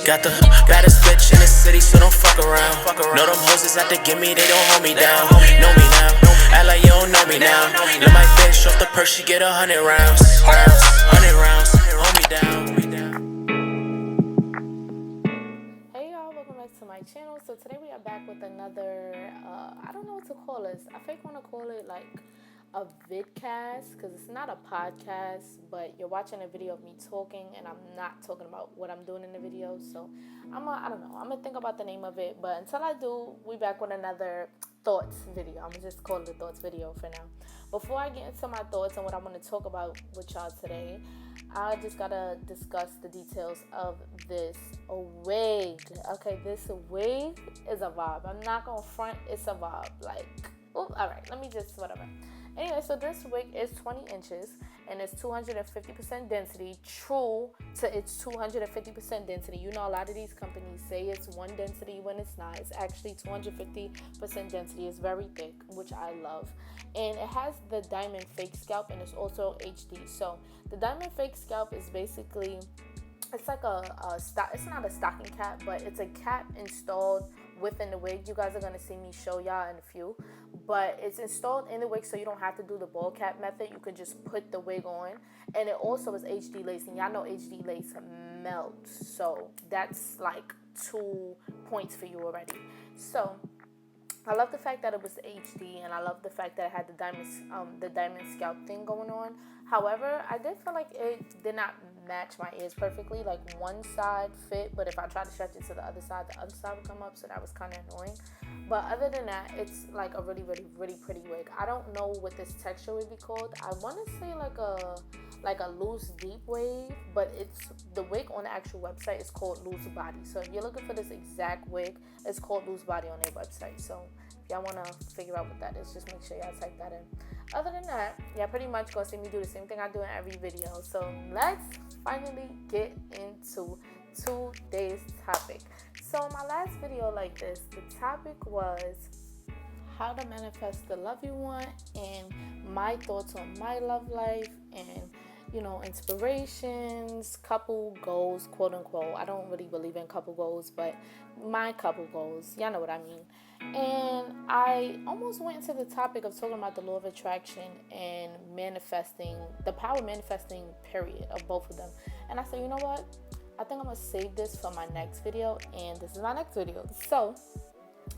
Got the baddest bitch in the city, so don't fuck around. Know them hoes is out to get me, they don't hold me down. Know me now, act like you don't know me now. Let my bitch off the purse, she get 100 rounds. 100 rounds, hold me down. Hey y'all, welcome back to my channel. So today we are back with another, I don't know what to call this. I think I want to call it like a vidcast, because it's not a podcast, but you're watching a video of me talking and I'm not talking about what I'm doing in the video. So I don't know, I'm gonna think about the name of it, but until I do, we back with another thoughts video. I'm gonna just call it a thoughts video for now. Before I get into my thoughts and what I'm gonna talk about with y'all today, I just gotta discuss the details of this wig. Okay, this wig is a vibe. I'm not gonna front, it's a vibe. Like, all right, let me just whatever. Anyway, so this wig is 20 inches and it's 250% density, true to its 250% density. You know, a lot of these companies say it's one density when it's not. It's actually 250% density. It's very thick, which I love. And it has the diamond fake scalp and it's also HD. So the diamond fake scalp is basically, it's like it's not a stocking cap, but it's a cap installed within the wig. You guys are going to see me show y'all in a few, but it's installed in the wig, so you don't have to do the ball cap method. You could just put the wig on, and it also is HD lace, and y'all know HD lace melts, so that's like 2 points for you already. So I love the fact that it was HD, and I love the fact that it had the diamond scalp thing going on. However, I did feel like it did not match my ears perfectly. Like one side fit, but if I tried to stretch it to the other side would come up, so that was kind of annoying. But other than that, it's like a really, really, really pretty wig. I don't know what this texture would be called. I want to say like a loose deep wave, but it's the wig on the actual website is called loose body. So if you're looking for this exact wig, it's called loose body on their website. So if y'all want to figure out what that is, just make sure y'all type that in. Other than that, y'all pretty much gonna see me do the same thing I do in every video. So let's finally get into today's topic. So in my last video like this, the topic was how to manifest the love you want and my thoughts on my love life and, you know, inspirations, couple goals, quote unquote. I don't really believe in couple goals, but my couple goals, y'all know what I mean. And I almost went into the topic of talking about the law of attraction and manifesting, the power of manifesting, period, of both of them. And I said, you know what? I think I'm going to save this for my next video, and this is my next video. So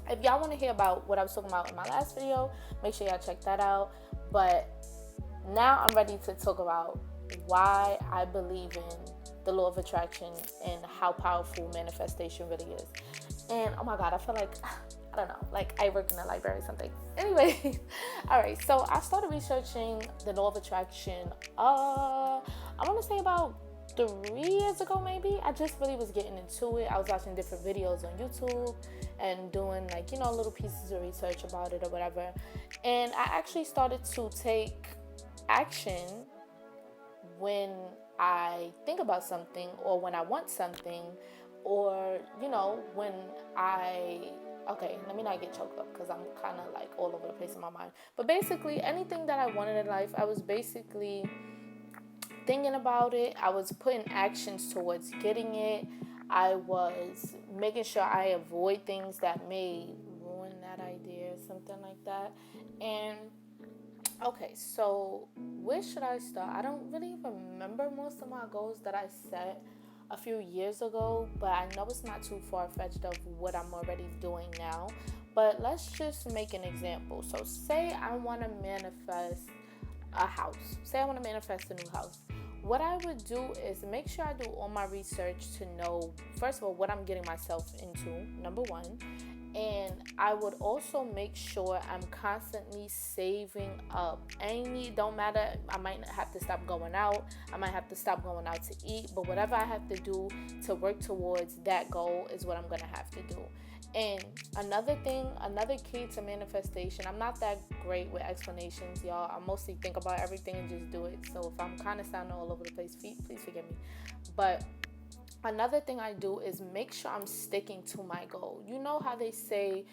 if y'all want to hear about what I was talking about in my last video, make sure y'all check that out. But now I'm ready to talk about why I believe in the law of attraction and how powerful manifestation really is. And oh my God, I feel like, I don't know, like I work in a library or something. Anyway, all right, so I started researching the law of attraction, I want to say about 3 years ago maybe. I just really was getting into it. I was watching different videos on YouTube and doing like, you know, little pieces of research about it or whatever. And I actually started to take action when I think about something or when I want something, or, you know, when okay, let me not get choked up because I'm kind of like all over the place in my mind. But basically, anything that I wanted in life, I was basically thinking about it. I was putting actions towards getting it. I was making sure I avoid things that may ruin that idea, something like that. And okay, so where should I start? I don't really remember most of my goals that I set a few years ago, but I know it's not too far-fetched of what I'm already doing now. But let's just make an example. So say I want to manifest a house. Say I want to manifest a new house. What I would do is make sure I do all my research to know, first of all, what I'm getting myself into, number one. And I would also make sure I'm constantly saving up. Don't matter, I might have to stop going out. I might have to stop going out to eat. But whatever I have to do to work towards that goal is what I'm going to have to do. And another key to manifestation, I'm not that great with explanations, y'all. I mostly think about everything and just do it. So if I'm kind of sounding all over the place, please forgive me. But another thing I do is make sure I'm sticking to my goal. You know how they say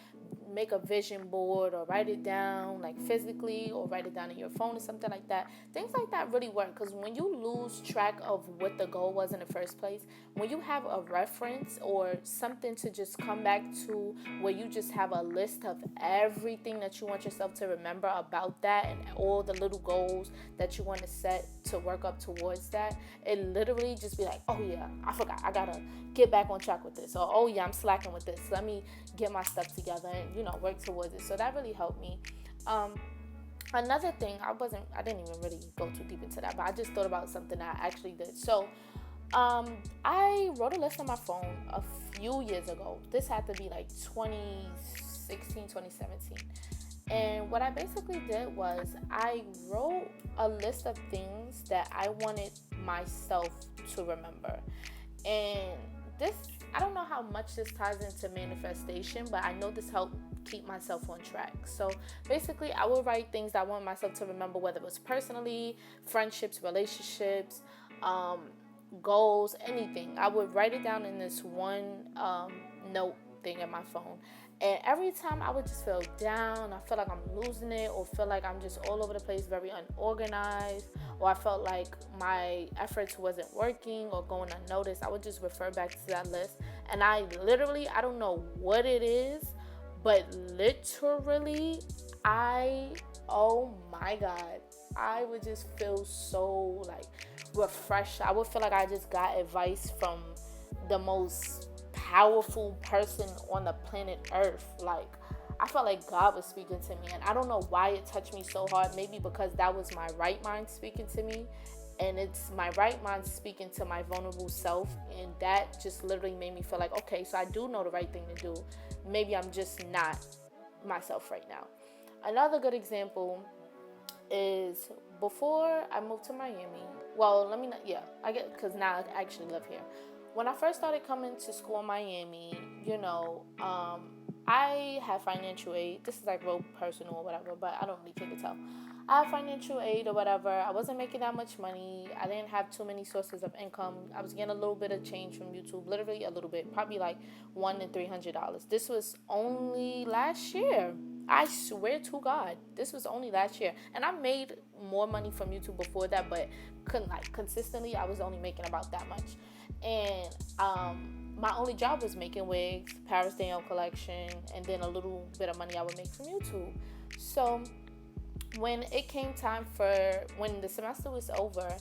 make a vision board or write it down like physically, or write it down in your phone or something like that. Things like that really work, because when you lose track of what the goal was in the first place, when you have a reference or something to just come back to, where you just have a list of everything that you want yourself to remember about that and all the little goals that you want to set to work up towards that, it literally just be like, oh yeah, I forgot, I gotta get back on track with this, or oh yeah, I'm slacking with this, let me get my stuff together and work towards it. So that really helped me. Another thing, I didn't even really go too deep into that, but I just thought about something that I actually did. So I wrote a list on my phone a few years ago. This had to be like 2016, 2017. And what I basically did was I wrote a list of things that I wanted myself to remember. And this, I don't know how much this ties into manifestation, but I know this helped keep myself on track. So basically, I would write things that I want myself to remember, whether it was personally, friendships, relationships, goals, anything. I would write it down in this one note thing in my phone. And every time I would just feel down, I feel like I'm losing it, or feel like I'm just all over the place, very unorganized, or I felt like my efforts wasn't working or going unnoticed, I would just refer back to that list. And I don't know what it is, but literally, oh my God, I would just feel so like refreshed. I would feel like I just got advice from the most powerful person on the planet Earth. Like, I felt like God was speaking to me, and I don't know why it touched me so hard. Maybe because that was my right mind speaking to me, and it's my right mind speaking to my vulnerable self, and that just literally made me feel like, okay, so I do know the right thing to do. Maybe I'm just not myself right now. Another good example is before I moved to Miami. Well, I get, because now I actually live here. When I first started coming to school in Miami, I had financial aid. This is like real personal or whatever, but I don't really care to tell. I had financial aid or whatever. I wasn't making that much money. I didn't have too many sources of income. I was getting a little bit of change from YouTube, literally a little bit, probably like $100 to $300. This was only last year. I swear to God, this was only last year. And I made more money from YouTube before that, but consistently, I was only making about that much. And my only job was making wigs, Paris Daniel collection, and then a little bit of money I would make from YouTube. So when it came time when the semester was over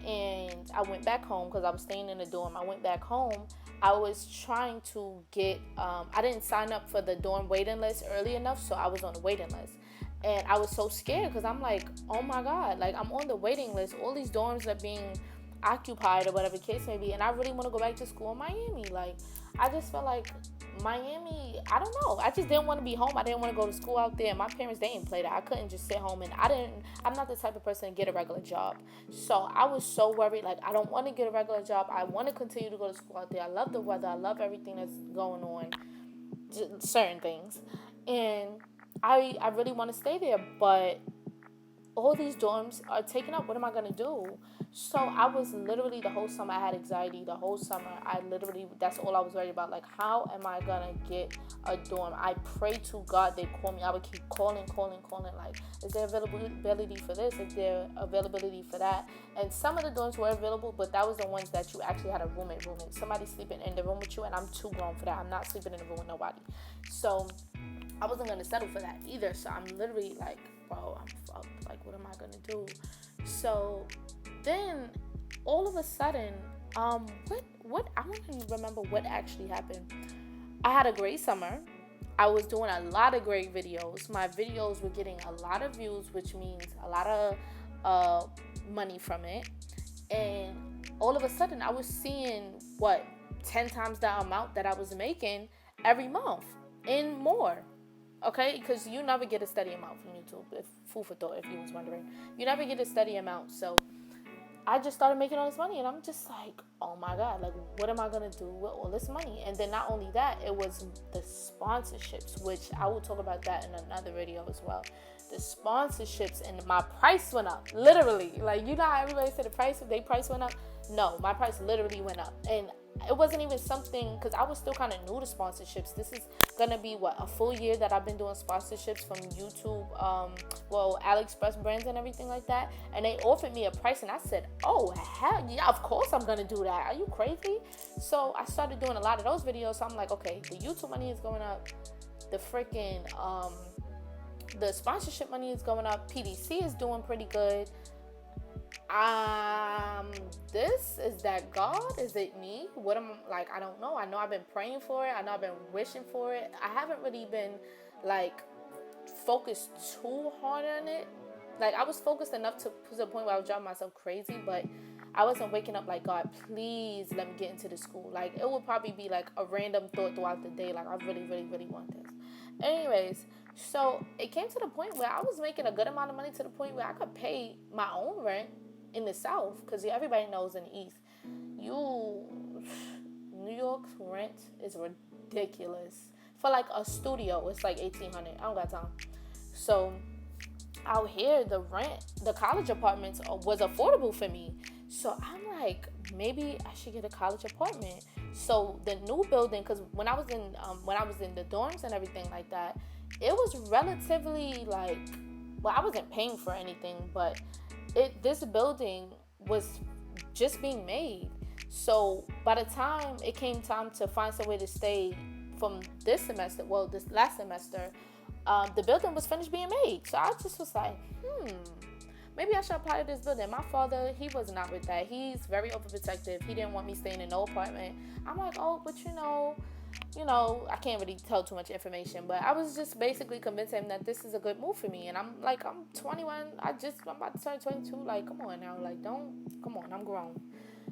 and I went back home, because I was staying in the dorm, I went back home. I was trying to get, I didn't sign up for the dorm waiting list early enough, so I was on the waiting list. And I was so scared, because I'm like, oh my God, like, I'm on the waiting list. All these dorms are being occupied or whatever the case may be, and I really want to go back to school in Miami. Like, I just felt like Miami, I don't know, I just didn't want to be home. I didn't want to go to school out there. My parents, they didn't play that. I couldn't just sit home, and I'm not the type of person to get a regular job. So I was so worried, like, I don't want to get a regular job. I want to continue to go to school out there. I love the weather. I love everything that's going on, certain things, and I really want to stay there, but all these dorms are taken up. What am I going to do? So I was literally, the whole summer, I had anxiety. The whole summer, that's all I was worried about. Like, how am I going to get a dorm? I prayed to God they call me. I would keep calling. Like, is there availability for this? Is there availability for that? And some of the dorms were available, but that was the ones that you actually had a roommate. Somebody sleeping in the room with you, and I'm too grown for that. I'm not sleeping in the room with nobody. So I wasn't going to settle for that either. So I'm literally like, bro, I'm fucked. Like, what am I going to do? So then all of a sudden, what I don't even remember what actually happened. I had a great summer. I was doing a lot of great videos. My videos were getting a lot of views, which means a lot of money from it. And all of a sudden, I was seeing 10 times the amount that I was making every month and more. Okay, because you never get a steady amount from YouTube. Food for thought, if you was wondering, you never get a steady amount. So I just started making all this money, and I'm just like, oh my God, like, what am I gonna do with all this money? And then not only that, it was the sponsorships, which I will talk about that in another video as well. The sponsorships, and my price went up, literally. Like, you know how everybody said their price went up? No, my price literally went up, and it wasn't even something, because I was still kind of new to sponsorships. This is gonna be a full year that I've been doing sponsorships from YouTube, AliExpress brands and everything like that. And they offered me a price, and I said, oh hell yeah, of course I'm gonna do that. Are you crazy? So I started doing a lot of those videos. So I'm like, okay, the YouTube money is going up, the freaking the sponsorship money is going up, PDC is doing pretty good. This is that God? Is it me? What am like? I don't know. I know I've been praying for it. I know I've been wishing for it. I haven't really been like focused too hard on it. Like, I was focused enough to the point where I was driving myself crazy, but I wasn't waking up like, God, please let me get into the school. Like, it would probably be like a random thought throughout the day. Like, I really, really, really want this. Anyways, so it came to the point where I was making a good amount of money, to the point where I could pay my own rent in the South, because everybody knows in the East, New York's rent is ridiculous. For like a studio, it's like $1,800. I don't got time. So out here, the rent, the college apartments was affordable for me. So I'm like, maybe I should get a college apartment. So the new building, because when I was in the dorms and everything like that, it was relatively like, well, I wasn't paying for anything, but this building was just being made. So by the time it came time to find somewhere to stay from this semester, well, this last semester, the building was finished being made. So I just was like, maybe I should apply to this building. My father, he was not with that. He's very overprotective. He didn't want me staying in no apartment. I'm like, oh, but you know, I can't really tell too much information, but I was just basically convincing him that this is a good move for me. And I'm 21. I'm about to turn 22. Like, come on now. Like, come on, I'm grown.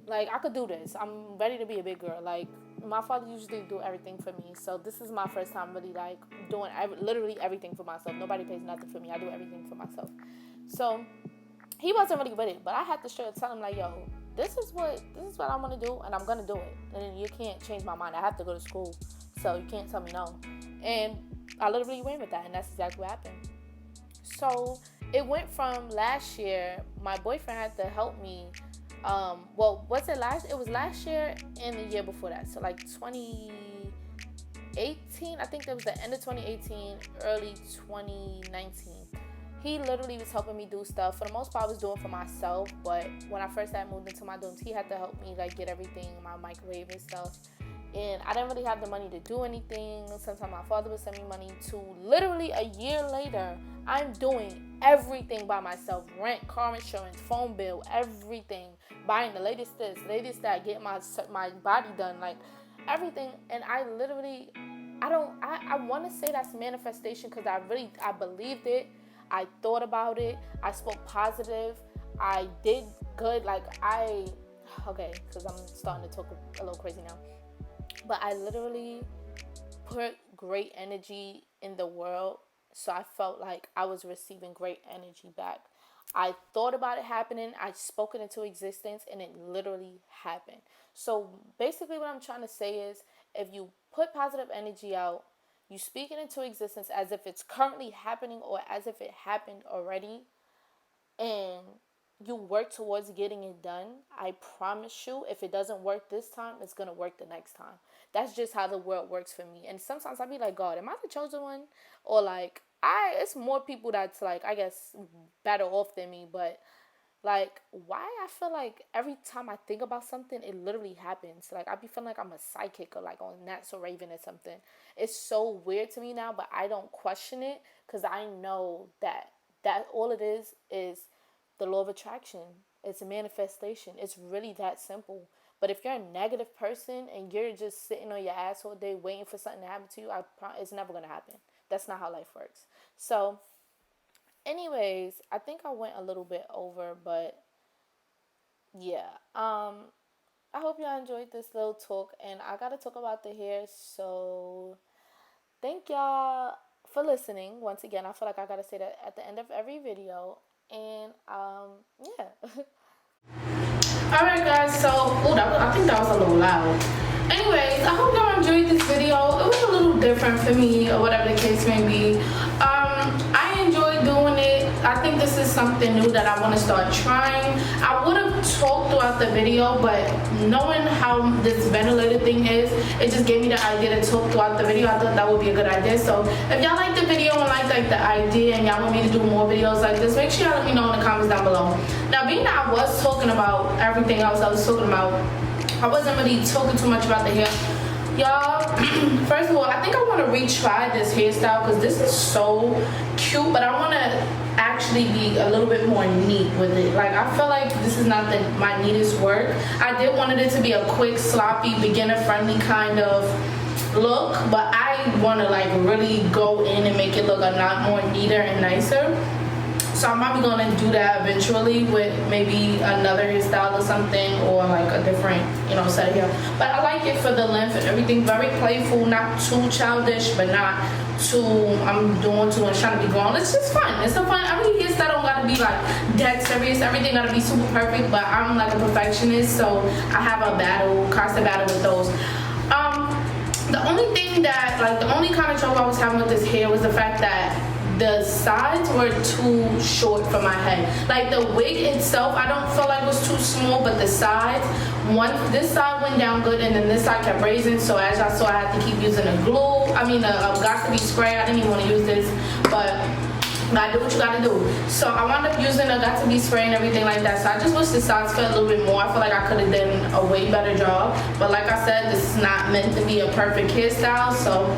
Like, I could do this. I'm ready to be a big girl. Like, my father usually do everything for me. So this is my first time really, like, doing literally everything for myself. Nobody pays nothing for me. I do everything for myself. So he wasn't really with it, but I had to straight tell him, like, yo, this is what I want to do, and I'm gonna do it. And you can't change my mind. I have to go to school, so you can't tell me no. And I literally went with that, and that's exactly what happened. So it went from last year, my boyfriend had to help me. Was it last? It was last year and the year before that. So like 2018, I think that was the end of 2018, early 2019. He literally was helping me do stuff. For the most part, I was doing for myself. But when I first had moved into my dorms, he had to help me like get everything, my microwave and stuff. And I didn't really have the money to do anything. Sometimes my father would send me money to literally a year later. I'm doing everything by myself. Rent, car insurance, phone bill, everything. Buying the latest this, latest that, getting my body done, like everything. And I literally, I want to say that's manifestation, because I believed it. I thought about it. I spoke positive. I did good. Because I'm starting to talk a little crazy now. But I literally put great energy in the world. So I felt like I was receiving great energy back. I thought about it happening. I spoke it into existence, and it literally happened. So basically what I'm trying to say is, if you put positive energy out, you speak it into existence as if it's currently happening or as if it happened already, and you work towards getting it done, I promise you, if it doesn't work this time, it's going to work the next time. That's just how the world works for me. And sometimes I be like, God, am I the chosen one? Or like, it's more people that's like, I guess, better off than me. But like, why I feel like every time I think about something, it literally happens. Like, I be feeling like I'm a psychic or like on Nats or Raven or something. It's so weird to me now, but I don't question it, because I know that all it is the law of attraction. It's a manifestation. It's really that simple. But if you're a negative person and you're just sitting on your ass all day waiting for something to happen to you, it's never going to happen. That's not how life works. So anyways, I think I went a little bit over, but yeah. I hope y'all enjoyed this little talk, and I got to talk about the hair. So thank y'all for listening. Once again, I feel like I got to say that at the end of every video. And yeah. Alright guys, so I think that was a little loud. Anyways, I hope y'all enjoyed this video. It was a little different for me, or whatever the case may be. I enjoyed doing it. I think this is something new that I want to start trying. I would have talked throughout the video, but knowing how this ventilator thing is, it just gave me the idea to talk throughout the video. I thought that would be a good idea. So if y'all like the video and like the idea and y'all want me to do more videos like this, make sure y'all let me know in the comments down below. Now, being that I was talking about everything else I was talking about, I wasn't really talking too much about the hair. Y'all, first of all, I think I want to retry this hairstyle because this is so cute, but I want to actually be a little bit more neat with it. Like, I feel like this is not my neatest work. I did wanted it to be a quick, sloppy, beginner-friendly kind of look, but I want to like really go in and make it look a lot more neater and nicer. So I'm probably going to do that eventually with maybe another hairstyle or something, or like a different, you know, set of hair. But I like it for the length and everything. Very playful, not too childish, but not too, I'm doing too much trying to be grown. It's just fun. It's so fun. Every hairstyle don't got to be like dead serious. Everything got to be super perfect, but I'm like a perfectionist, so I have a constant battle with those. The only thing that, like, the only kind of trouble I was having with this hair was the fact that the sides were too short for my head. Like, the wig itself, I don't feel like it was too small, but the sides, this side went down good, and then this side kept raising. So as y'all saw, I had to keep using a got to be spray. I didn't even want to use this, but gotta do what you gotta do. So I wound up using a got to be spray and everything like that. So I just wish the sides fit a little bit more. I feel like I could have done a way better job. But like I said, this is not meant to be a perfect hairstyle, so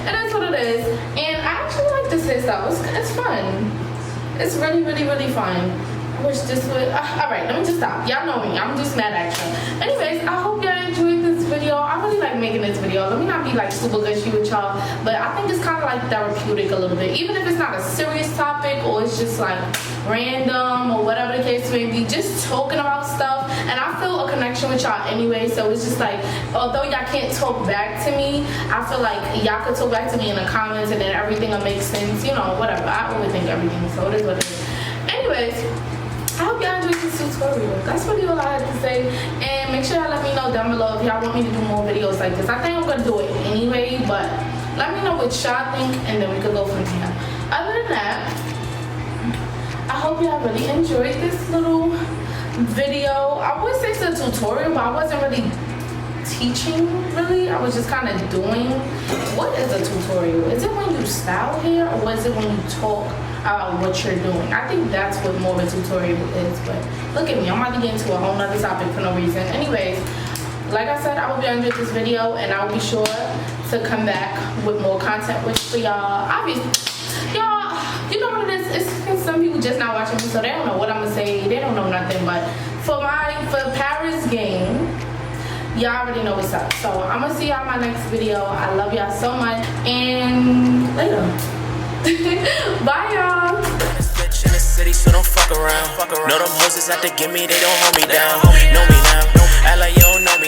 it is what it is. And I actually like this hairstyle. It's fun. It's really, really, really fun. I wish this would. Alright, let me just stop. Y'all know me. I'm just mad at you. Anyways, I hope y'all enjoyed this video. I really like making this video. Let me not be like super gushy with y'all, but I think it's kind of like therapeutic a little bit. Even if it's not a serious topic or it's just like random or whatever the case may be, just talking about stuff. And I feel a connection with y'all anyway, so it's just like, although y'all can't talk back to me, I feel like y'all could talk back to me in the comments and then everything will make sense, you know, whatever. I overthink everything, so it is what it is. Anyways, I hope y'all enjoyed this tutorial. That's really all I had to say. And make sure y'all let me know down below if y'all want me to do more videos like this. I think I'm going to do it anyway, but let me know what y'all think, and then we can go from there. Other than that, I hope y'all really enjoyed this little video. I would say it's a tutorial, but I wasn't really teaching, really. I was just kind of doing. What is a tutorial? Is it when you style hair, or is it when you talk about what you're doing? I think that's what more of a tutorial is. But look at me, I'm about to get into a whole nother topic for no reason. Anyways, like I said, I hope y'all enjoyed this video, and I'll be sure to come back with more content for y'all. Obviously, y'all, you know what it is. It's some people just not watching me, so they don't know what I'm gonna say. They don't know nothing. But for Paris game, y'all already know what's up. So I'm gonna see y'all in my next video. I love y'all so much, and later. Bye, y'all. In the city, so don't fuck around. Know them hoes is out to get me, they don't hold me down. Know me now, act like you don't know me.